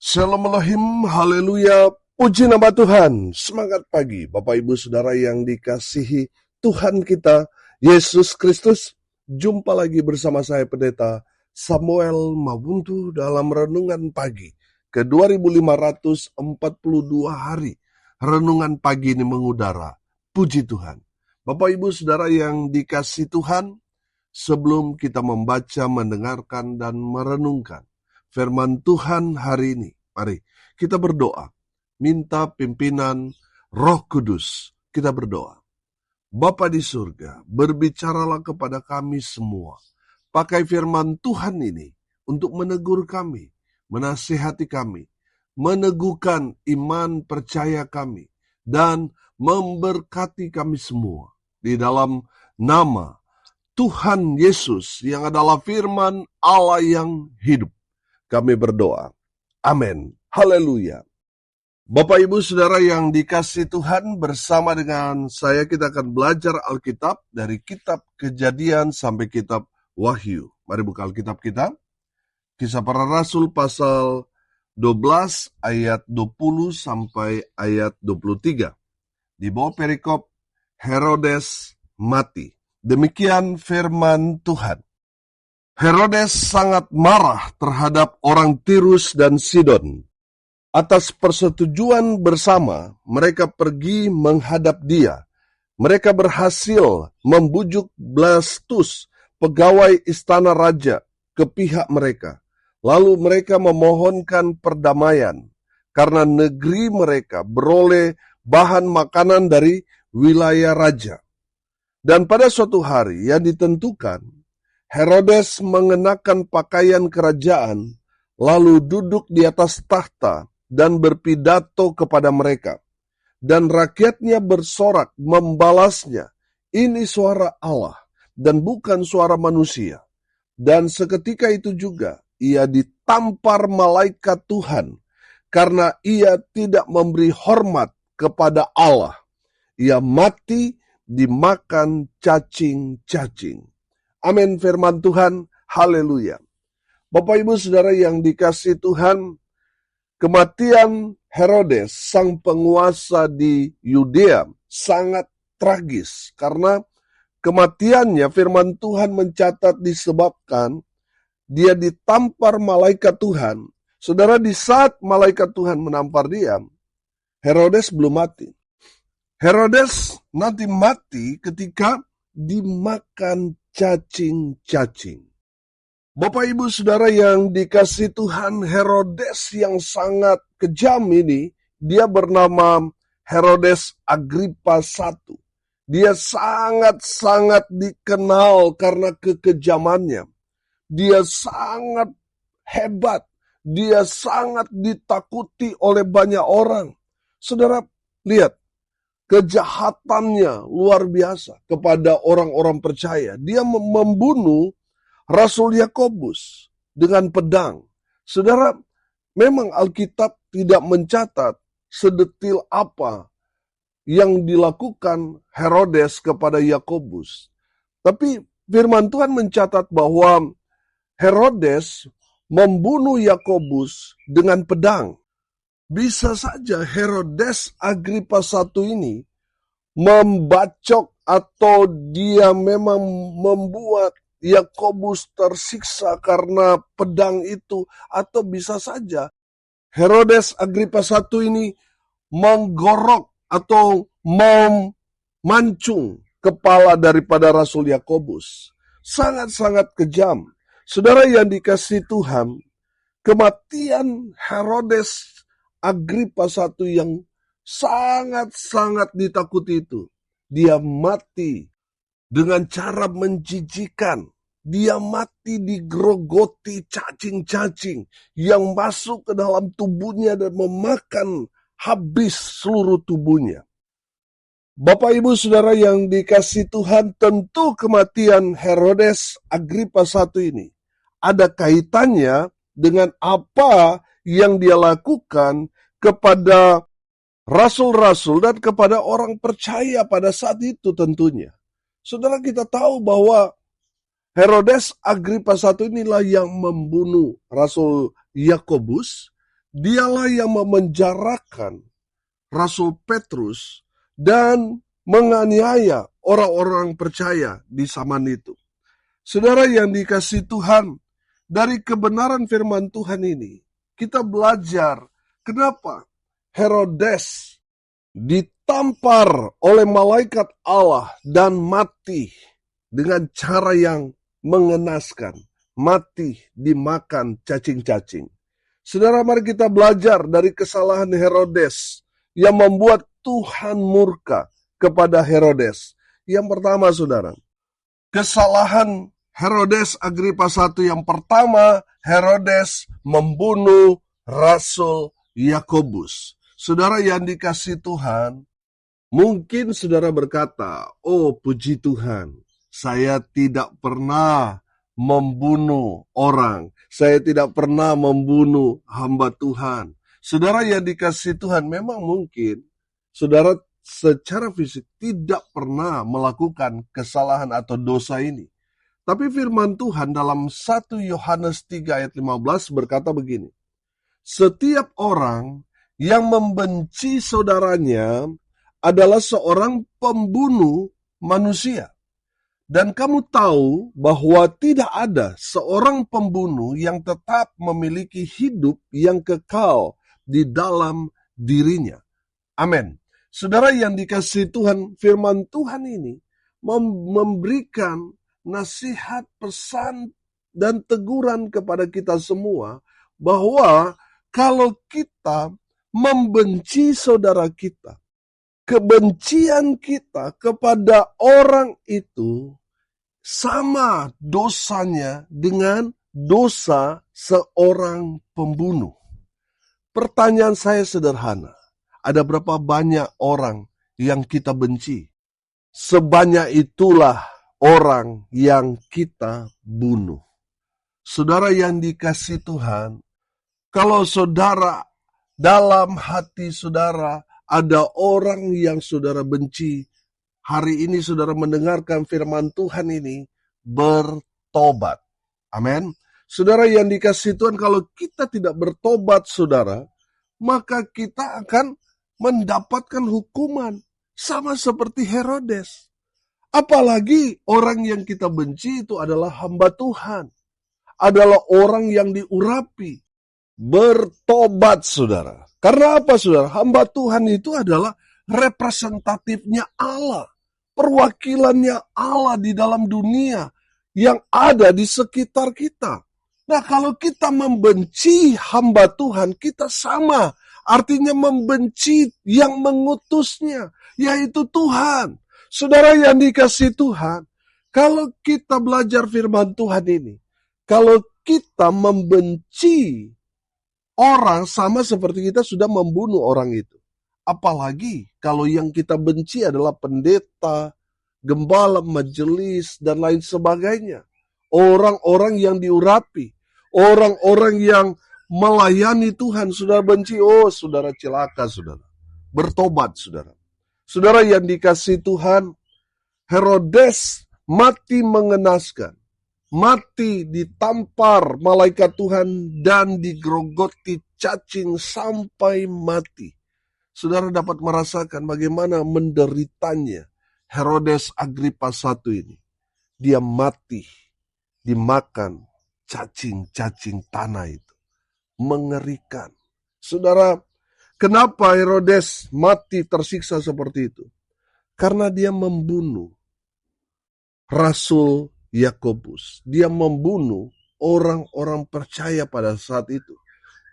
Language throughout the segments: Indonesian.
Shalom Elohim, haleluya, puji nama Tuhan. Semangat pagi, Bapak Ibu Saudara yang dikasihi Tuhan kita, Yesus Kristus. Jumpa lagi bersama saya Pendeta Samuel Mabuntu dalam Renungan Pagi ke 2542 hari. Renungan pagi ini mengudara, puji Tuhan. Bapak Ibu Saudara yang dikasihi Tuhan, sebelum kita membaca, mendengarkan, dan merenungkan firman Tuhan hari ini, mari kita berdoa. Minta pimpinan Roh Kudus. Kita berdoa. Bapa di surga, berbicaralah kepada kami semua. Pakai firman Tuhan ini untuk menegur kami, menasihati kami, meneguhkan iman percaya kami, dan memberkati kami semua. Di dalam nama Tuhan Yesus yang adalah firman Allah yang hidup, kami berdoa. Amin. Haleluya. Bapak Ibu Saudara yang dikasihi Tuhan, bersama dengan saya kita akan belajar Alkitab dari kitab Kejadian sampai kitab Wahyu. Mari buka Alkitab kita. Kisah Para Rasul pasal 12 ayat 20 sampai ayat 23. Di bawah perikop Herodes mati. Demikian firman Tuhan. Herodes sangat marah terhadap orang Tirus dan Sidon. Atas persetujuan bersama, mereka pergi menghadap dia. Mereka berhasil membujuk Blastus, pegawai istana raja, ke pihak mereka. Lalu mereka memohonkan perdamaian, karena negeri mereka beroleh bahan makanan dari wilayah raja. Dan pada suatu hari yang ditentukan, Herodes mengenakan pakaian kerajaan, lalu duduk di atas tahta dan berpidato kepada mereka. Dan rakyatnya bersorak membalasnya, ini suara Allah dan bukan suara manusia. Dan seketika itu juga ia ditampar malaikat Tuhan, karena ia tidak memberi hormat kepada Allah. Ia mati dimakan cacing-cacing. Amin, firman Tuhan, haleluya. Bapak Ibu Saudara yang dikasihi Tuhan, kematian Herodes, sang penguasa di Yudea, sangat tragis. Karena kematiannya, firman Tuhan mencatat disebabkan dia ditampar malaikat Tuhan. Saudara, di saat malaikat Tuhan menampar dia, Herodes belum mati. Herodes nanti mati ketika dimakan cacing-cacing. Bapak Ibu Saudara yang dikasihi Tuhan, Herodes yang sangat kejam ini, dia bernama Herodes Agrippa I. Dia sangat-sangat dikenal karena kekejamannya. Dia sangat hebat. Dia sangat ditakuti oleh banyak orang. Saudara, lihat. Kejahatannya luar biasa kepada orang-orang percaya. Dia membunuh Rasul Yakobus dengan pedang. Saudara, memang Alkitab tidak mencatat sedetil apa yang dilakukan Herodes kepada Yakobus. Tapi firman Tuhan mencatat bahwa Herodes membunuh Yakobus dengan pedang. Bisa saja Herodes Agrippa I ini membacok atau dia memang membuat Yakobus tersiksa karena pedang itu. Atau bisa saja Herodes Agrippa I ini menggorok atau memancung kepala daripada Rasul Yakobus. Sangat-sangat kejam. Saudara yang dikasihi Tuhan, kematian Herodes Agrippa I yang sangat-sangat ditakuti itu, dia mati dengan cara menjijikan. Dia mati digerogoti cacing-cacing yang masuk ke dalam tubuhnya dan memakan habis seluruh tubuhnya. Bapak Ibu Saudara yang dikasihi Tuhan, tentu kematian Herodes Agrippa I ini ada kaitannya dengan apa yang dia lakukan kepada rasul-rasul dan kepada orang percaya pada saat itu tentunya. Saudara, kita tahu bahwa Herodes Agrippa I inilah yang membunuh Rasul Yakobus Dialah yang memenjarakan Rasul Petrus dan menganiaya orang-orang percaya di zaman itu. Saudara yang dikasihi Tuhan, dari kebenaran firman Tuhan ini, kita belajar kenapa Herodes ditampar oleh malaikat Allah dan mati dengan cara yang mengenaskan. Mati dimakan cacing-cacing. Saudara, mari kita belajar dari kesalahan Herodes yang membuat Tuhan murka kepada Herodes. Yang pertama, saudara, kesalahan Herodes Agripa I yang pertama, Herodes membunuh Rasul Yakobus. Saudara yang dikasihi Tuhan, mungkin saudara berkata, "Oh, puji Tuhan, saya tidak pernah membunuh orang. Saya tidak pernah membunuh hamba Tuhan." Saudara yang dikasihi Tuhan, memang mungkin saudara secara fisik tidak pernah melakukan kesalahan atau dosa ini. Tapi firman Tuhan dalam 1 Yohanes 3 ayat 15 berkata begini, "Setiap orang yang membenci saudaranya adalah seorang pembunuh manusia. Dan kamu tahu bahwa tidak ada seorang pembunuh yang tetap memiliki hidup yang kekal di dalam dirinya." Amin. Saudara yang dikasihi Tuhan, firman Tuhan ini memberikan nasihat, pesan, dan teguran kepada kita semua bahwa kalau kita membenci saudara kita, kebencian kita kepada orang itu sama dosanya dengan dosa seorang pembunuh. Pertanyaan saya sederhana. Ada berapa banyak orang yang kita benci? Sebanyak itulah orang yang kita bunuh. Saudara yang dikasihi Tuhan, kalau saudara dalam hati saudara ada orang yang saudara benci, hari ini saudara mendengarkan firman Tuhan ini, bertobat. Amin. Saudara yang dikasihi Tuhan, kalau kita tidak bertobat saudara, maka kita akan mendapatkan hukuman sama seperti Herodes. Apalagi orang yang kita benci itu adalah hamba Tuhan, adalah orang yang diurapi. Bertobat saudara. Karena apa saudara? Hamba Tuhan itu adalah representatifnya Allah, perwakilannya Allah di dalam dunia yang ada di sekitar kita. Nah, kalau kita membenci hamba Tuhan, kita sama. Artinya membenci yang mengutusnya, yaitu Tuhan. Saudara yang dikasihi Tuhan, kalau kita belajar firman Tuhan ini, kalau kita membenci orang sama seperti kita sudah membunuh orang itu. Apalagi kalau yang kita benci adalah pendeta, gembala, majelis, dan lain sebagainya. Orang-orang yang diurapi, orang-orang yang melayani Tuhan, saudara benci, oh saudara celaka saudara. Bertobat saudara. Saudara yang dikasihi Tuhan, Herodes mati mengenaskan. Mati ditampar malaikat Tuhan dan digerogoti cacing sampai mati. Saudara dapat merasakan bagaimana menderitanya Herodes Agripa I ini. Dia mati dimakan cacing-cacing tanah itu. Mengerikan. Saudara, kenapa Herodes mati tersiksa seperti itu? Karena dia membunuh Rasul Yakobus. Dia membunuh orang-orang percaya pada saat itu.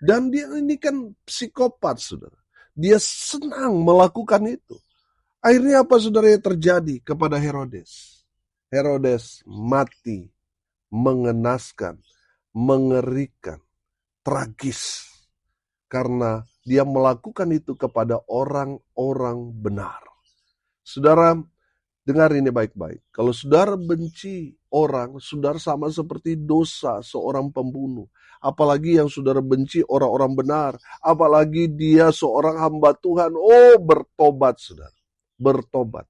Dan dia ini kan psikopat, saudara. Dia senang melakukan itu. Akhirnya apa saudara yang terjadi kepada Herodes? Herodes mati mengenaskan, mengerikan, tragis. Karena dia melakukan itu kepada orang-orang benar. Saudara, dengar ini baik-baik. Kalau saudara benci orang, saudara sama seperti dosa seorang pembunuh. Apalagi yang saudara benci orang-orang benar. Apalagi dia seorang hamba Tuhan. Oh, bertobat saudara. Bertobat.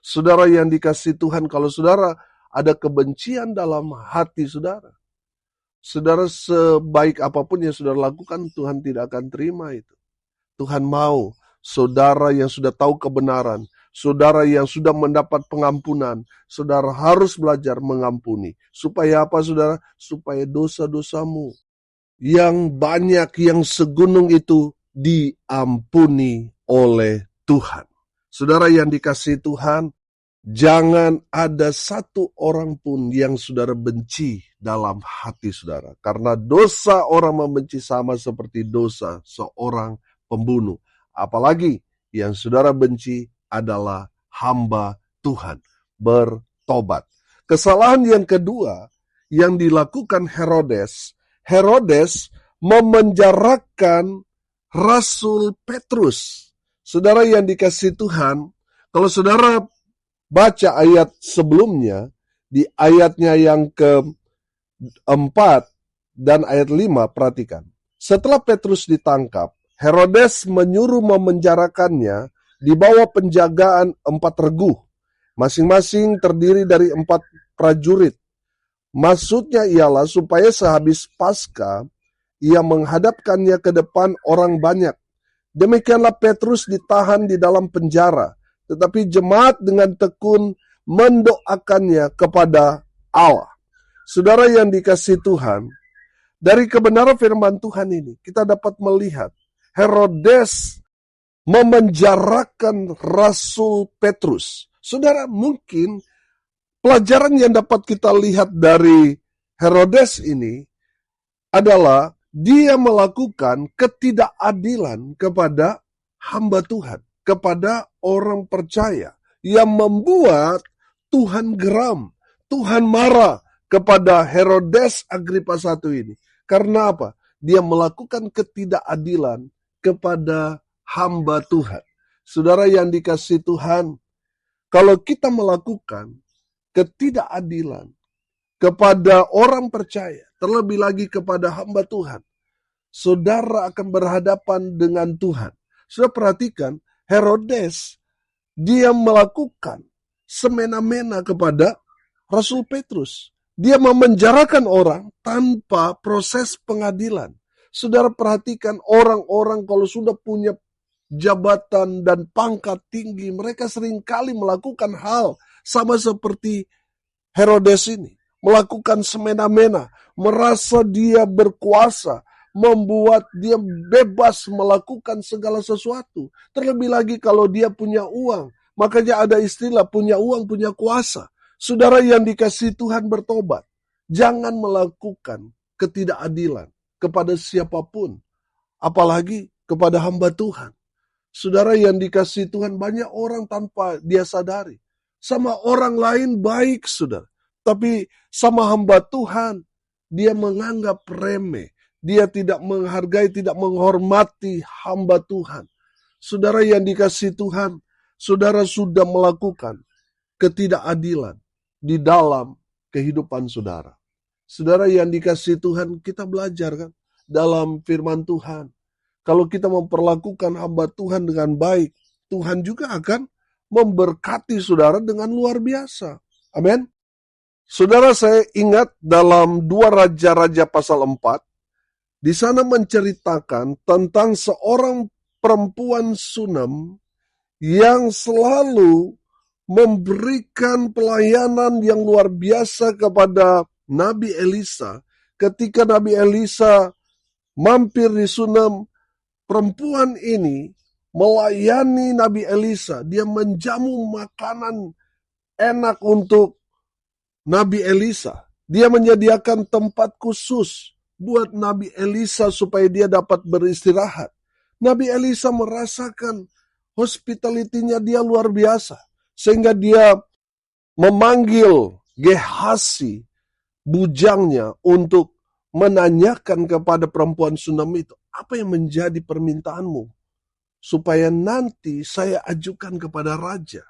Saudara yang dikasihi Tuhan, kalau saudara ada kebencian dalam hati saudara, Saudara, sebaik apapun yang saudara lakukan, Tuhan tidak akan terima itu. Tuhan mau saudara yang sudah tahu kebenaran, saudara yang sudah mendapat pengampunan, saudara harus belajar mengampuni. Supaya apa, saudara? Supaya dosa-dosamu yang banyak, yang segunung itu diampuni oleh Tuhan. Saudara yang dikasihi Tuhan, jangan ada satu orang pun yang saudara benci dalam hati saudara. Karena dosa orang membenci sama seperti dosa seorang pembunuh. Apalagi yang saudara benci adalah hamba Tuhan. Bertobat. Kesalahan yang kedua yang dilakukan Herodes memenjarakan Rasul Petrus. Saudara yang dikasihi Tuhan, kalau saudara baca ayat sebelumnya, di ayatnya yang ke-4 dan ayat 5, perhatikan. Setelah Petrus ditangkap, Herodes menyuruh memenjarakannya di bawah penjagaan 4 regu. Masing-masing terdiri dari 4 prajurit. Maksudnya ialah supaya sehabis Paskah, ia menghadapkannya ke depan orang banyak. Demikianlah Petrus ditahan di dalam penjara, tetapi jemaat dengan tekun mendoakannya kepada Allah. Saudara yang dikasihi Tuhan, dari kebenaran firman Tuhan ini, kita dapat melihat Herodes memenjarakan Rasul Petrus. Saudara, mungkin pelajaran yang dapat kita lihat dari Herodes ini adalah dia melakukan ketidakadilan kepada hamba Tuhan, kepada orang percaya, yang membuat Tuhan geram, Tuhan marah kepada Herodes Agripa I ini. Karena apa? Dia melakukan ketidakadilan kepada hamba Tuhan. Saudara yang dikasihi Tuhan, kalau kita melakukan ketidakadilan kepada orang percaya, terlebih lagi kepada hamba Tuhan, saudara akan berhadapan dengan Tuhan. Saudara perhatikan, Herodes, dia melakukan semena-mena kepada Rasul Petrus. Dia memenjarakan orang tanpa proses pengadilan. Saudara perhatikan, orang-orang kalau sudah punya jabatan dan pangkat tinggi, mereka seringkali melakukan hal sama seperti Herodes ini. Melakukan semena-mena, merasa dia berkuasa, membuat dia bebas melakukan segala sesuatu. Terlebih lagi kalau dia punya uang. Makanya ada istilah punya uang, punya kuasa. Saudara yang dikasihi Tuhan, bertobat. Jangan melakukan ketidakadilan kepada siapapun. Apalagi kepada hamba Tuhan. Saudara yang dikasihi Tuhan, banyak orang tanpa dia sadari. Sama orang lain baik, saudara. Tapi sama hamba Tuhan, dia menganggap remeh. Dia tidak menghargai, tidak menghormati hamba Tuhan. Saudara yang dikasihi Tuhan, saudara sudah melakukan ketidakadilan di dalam kehidupan saudara. Saudara yang dikasihi Tuhan, kita belajar kan dalam firman Tuhan. Kalau kita memperlakukan hamba Tuhan dengan baik, Tuhan juga akan memberkati saudara dengan luar biasa. Amin. Saudara, saya ingat dalam 2 Raja-Raja pasal 4, di sana menceritakan tentang seorang perempuan Sunem yang selalu memberikan pelayanan yang luar biasa kepada Nabi Elisa. Ketika Nabi Elisa mampir di Sunem, perempuan ini melayani Nabi Elisa. Dia menjamu makanan enak untuk Nabi Elisa. Dia menyediakan tempat khusus buat Nabi Elisa supaya dia dapat beristirahat. Nabi Elisa merasakan hospitality-nya dia luar biasa. Sehingga dia memanggil Gehasi, bujangnya, untuk menanyakan kepada perempuan Sunem itu, apa yang menjadi permintaanmu? Supaya nanti saya ajukan kepada raja.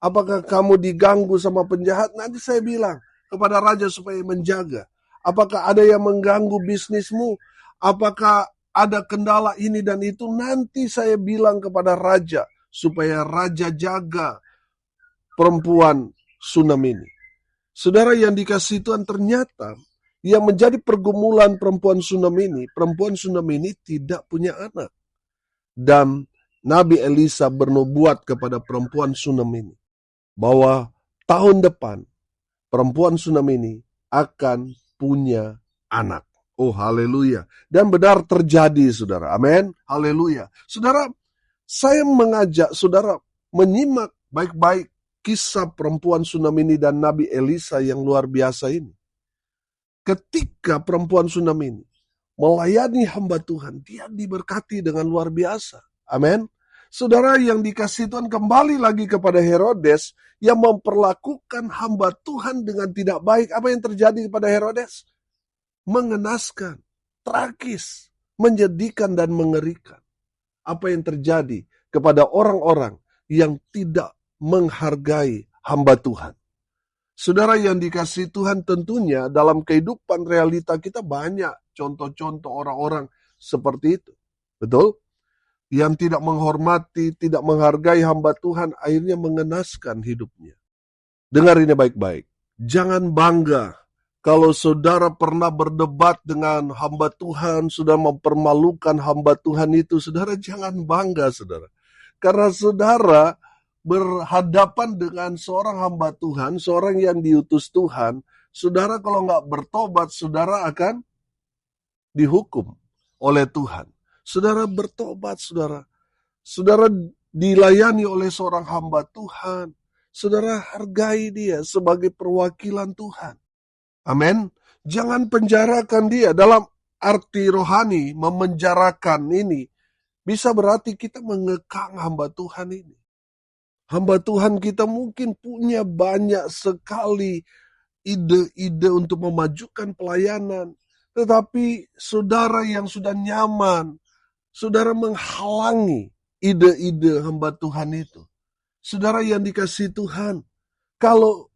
Apakah kamu diganggu sama penjahat? Nanti saya bilang kepada raja supaya menjaga. Apakah ada yang mengganggu bisnismu? Apakah ada kendala ini dan itu? Nanti saya bilang kepada raja supaya raja jaga perempuan Sunem ini. Saudara yang dikasihi Tuhan, ternyata Yang menjadi pergumulan perempuan Sunam ini tidak punya anak. Dan Nabi Elisa bernubuat kepada perempuan Sunam ini bahwa tahun depan perempuan Sunam ini akan punya anak. Oh, haleluya. Dan benar terjadi, saudara. Amin. Haleluya. Saudara, saya mengajak saudara menyimak baik-baik kisah perempuan Sunam ini dan Nabi Elisa yang luar biasa ini. Ketika perempuan Sunam ini melayani hamba Tuhan, dia diberkati dengan luar biasa. Amin. Saudara yang dikasihi Tuhan, kembali lagi kepada Herodes yang memperlakukan hamba Tuhan dengan tidak baik. Apa yang terjadi kepada Herodes? Mengenaskan, tragis, menjadikan dan mengerikan. Apa yang terjadi kepada orang-orang yang tidak menghargai hamba Tuhan. Saudara yang dikasihi Tuhan, tentunya dalam kehidupan realita kita banyak contoh-contoh orang-orang seperti itu. Betul? Yang tidak menghormati, tidak menghargai hamba Tuhan, akhirnya mengenaskan hidupnya. Dengar ini baik-baik. Jangan bangga kalau saudara pernah berdebat dengan hamba Tuhan, sudah mempermalukan hamba Tuhan itu. Saudara jangan bangga, saudara. Karena saudara berhadapan dengan seorang hamba Tuhan, seorang yang diutus Tuhan, saudara kalau nggak bertobat, saudara akan dihukum oleh Tuhan. Saudara bertobat, saudara. Saudara dilayani oleh seorang hamba Tuhan. Saudara hargai dia sebagai perwakilan Tuhan. Amin. Jangan penjarakan dia. Dalam arti rohani, memenjarakan ini bisa berarti kita mengekang hamba Tuhan ini. Hamba Tuhan kita mungkin punya banyak sekali ide-ide untuk memajukan pelayanan. Tetapi saudara yang sudah nyaman, saudara menghalangi ide-ide hamba Tuhan itu. Saudara yang dikasihi Tuhan, kalau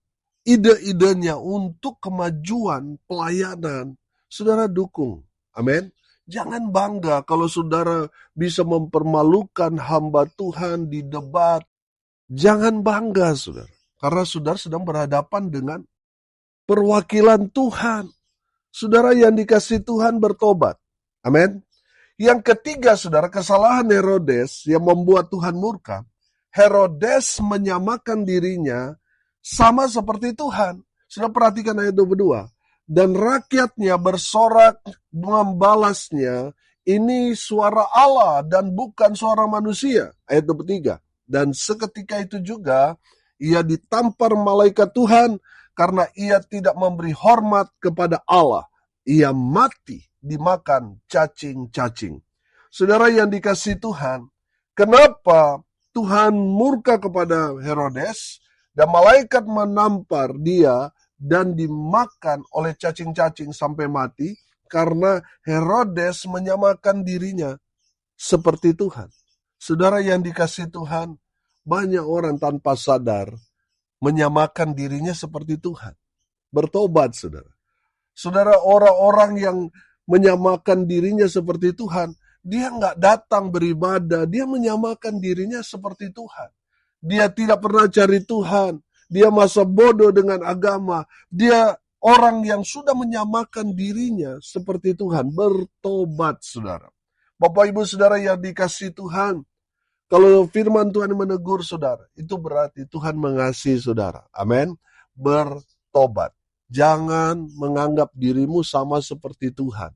ide-idenya untuk kemajuan pelayanan, saudara dukung. Amin. Jangan bangga kalau saudara bisa mempermalukan hamba Tuhan di debat. Jangan bangga, saudara. Karena saudara sedang berhadapan dengan perwakilan Tuhan. Saudara yang dikasihi Tuhan bertobat. Amin. Yang ketiga, saudara, kesalahan Herodes yang membuat Tuhan murka. Herodes menyamakan dirinya sama seperti Tuhan. Sudah perhatikan ayat 22. Dan rakyatnya bersorak membalasnya, ini suara Allah dan bukan suara manusia. Ayat 23. Dan seketika itu juga ia ditampar malaikat Tuhan karena ia tidak memberi hormat kepada Allah. Ia mati dimakan cacing-cacing. Saudara yang dikasihi Tuhan, kenapa Tuhan murka kepada Herodes dan malaikat menampar dia dan dimakan oleh cacing-cacing sampai mati? Karena Herodes menyamakan dirinya seperti Tuhan. Saudara yang dikasihi Tuhan, banyak orang tanpa sadar menyamakan dirinya seperti Tuhan. Bertobat, saudara. Saudara, orang-orang yang menyamakan dirinya seperti Tuhan, dia nggak datang beribadah, dia menyamakan dirinya seperti Tuhan. Dia tidak pernah cari Tuhan, dia masa bodoh dengan agama, dia orang yang sudah menyamakan dirinya seperti Tuhan. Bertobat, saudara. Bapak Ibu Saudara yang dikasihi Tuhan, kalau firman Tuhan menegur saudara, itu berarti Tuhan mengasihi saudara. Amin. Bertobat. Jangan menganggap dirimu sama seperti Tuhan.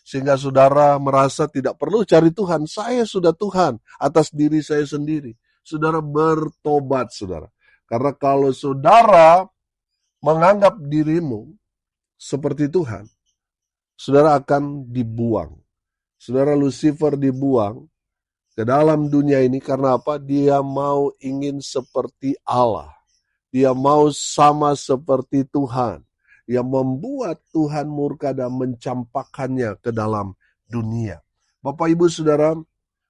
Sehingga saudara merasa tidak perlu cari Tuhan. Saya sudah Tuhan atas diri saya sendiri. Saudara bertobat, saudara. Karena kalau saudara menganggap dirimu seperti Tuhan, saudara akan dibuang. Saudara Lucifer dibuang ke dalam dunia ini karena apa? Dia mau ingin seperti Allah. Dia mau sama seperti Tuhan. Yang membuat Tuhan murka dan mencampakkannya ke dalam dunia. Bapak Ibu Saudara,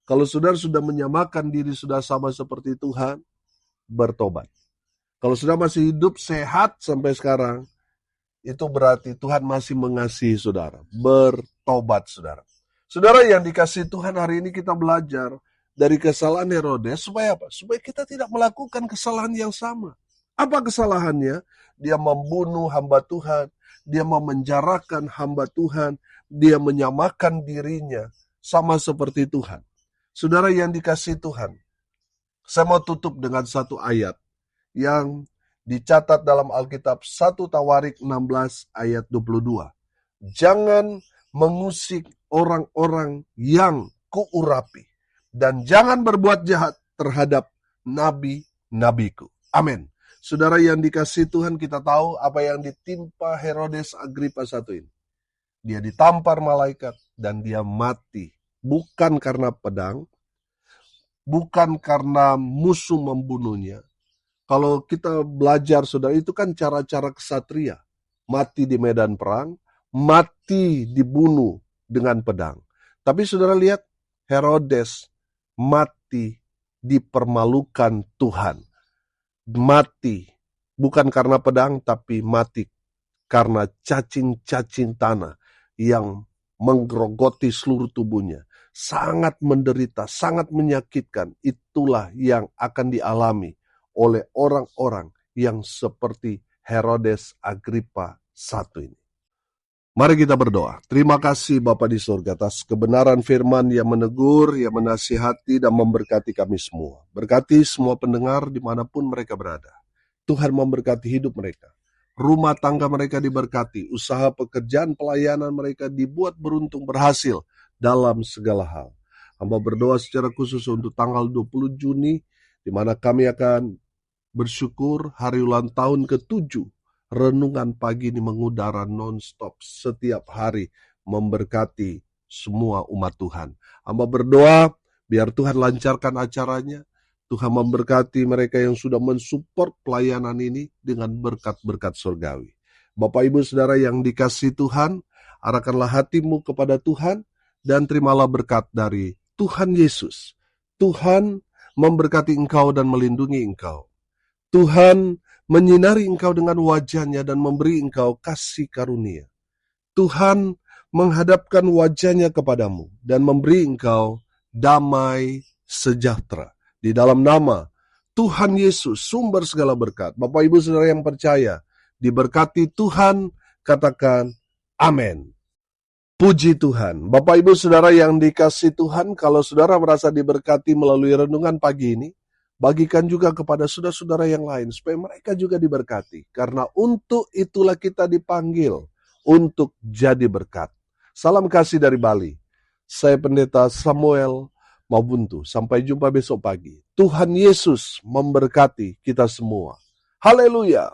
kalau saudara sudah menyamakan diri sudah sama seperti Tuhan, bertobat. Kalau sudah masih hidup sehat sampai sekarang, itu berarti Tuhan masih mengasihi saudara. Bertobat, saudara. Saudara yang dikasihi Tuhan, hari ini kita belajar dari kesalahan Herodes supaya apa? Supaya kita tidak melakukan kesalahan yang sama. Apa kesalahannya? Dia membunuh hamba Tuhan. dia memenjarakan hamba Tuhan, dia menyamakan dirinya sama seperti Tuhan. Saudara yang dikasihi Tuhan, saya mau tutup dengan satu ayat yang dicatat dalam Alkitab 1 Tawarik 16 ayat 22. Jangan mengusik orang-orang yang kuurapi, dan jangan berbuat jahat terhadap nabi-nabiku. Amin. Saudara yang dikasihi Tuhan, kita tahu apa yang ditimpa Herodes Agripa I ini. Dia ditampar malaikat dan dia mati. Bukan karena pedang, bukan karena musuh membunuhnya. Kalau kita belajar, saudara, itu kan cara-cara kesatria. Mati di medan perang, mati dibunuh dengan pedang. Tapi saudara lihat, Herodes mati dipermalukan Tuhan. Mati bukan karena pedang, tapi mati karena cacing-cacing tanah yang menggerogoti seluruh tubuhnya. Sangat menderita, sangat menyakitkan. Itulah yang akan dialami oleh orang-orang yang seperti Herodes Agripa I ini. Mari kita berdoa. Terima kasih Bapa di surga atas kebenaran firman yang menegur, yang menasihati dan memberkati kami semua. Berkati semua pendengar dimanapun mereka berada. Tuhan memberkati hidup mereka. Rumah tangga mereka diberkati. Usaha pekerjaan pelayanan mereka dibuat beruntung berhasil dalam segala hal. Hamba berdoa secara khusus untuk tanggal 20 Juni, di mana kami akan bersyukur hari ulang tahun ke-7. Renungan pagi ini mengudara non-stop setiap hari memberkati semua umat Tuhan. Hamba berdoa biar Tuhan lancarkan acaranya. Tuhan memberkati mereka yang sudah mensupport pelayanan ini dengan berkat-berkat surgawi. Bapak Ibu Saudara yang dikasihi Tuhan, arahkanlah hatimu kepada Tuhan dan terimalah berkat dari Tuhan Yesus. Tuhan memberkati engkau dan melindungi engkau. Tuhan menyinari engkau dengan wajahnya dan memberi engkau kasih karunia. Tuhan menghadapkan wajahnya kepadamu dan memberi engkau damai sejahtera. Di dalam nama Tuhan Yesus, sumber segala berkat. Bapak Ibu Saudara yang percaya, diberkati Tuhan, katakan amin. Puji Tuhan. Bapak Ibu Saudara yang dikasihi Tuhan, kalau saudara merasa diberkati melalui renungan pagi ini, bagikan juga kepada saudara-saudara yang lain, supaya mereka juga diberkati. Karena untuk itulah kita dipanggil, untuk jadi berkat. Salam kasih dari Bali. Saya Pendeta Samuel Mabuntu. Sampai jumpa besok pagi. Tuhan Yesus memberkati kita semua. Haleluya.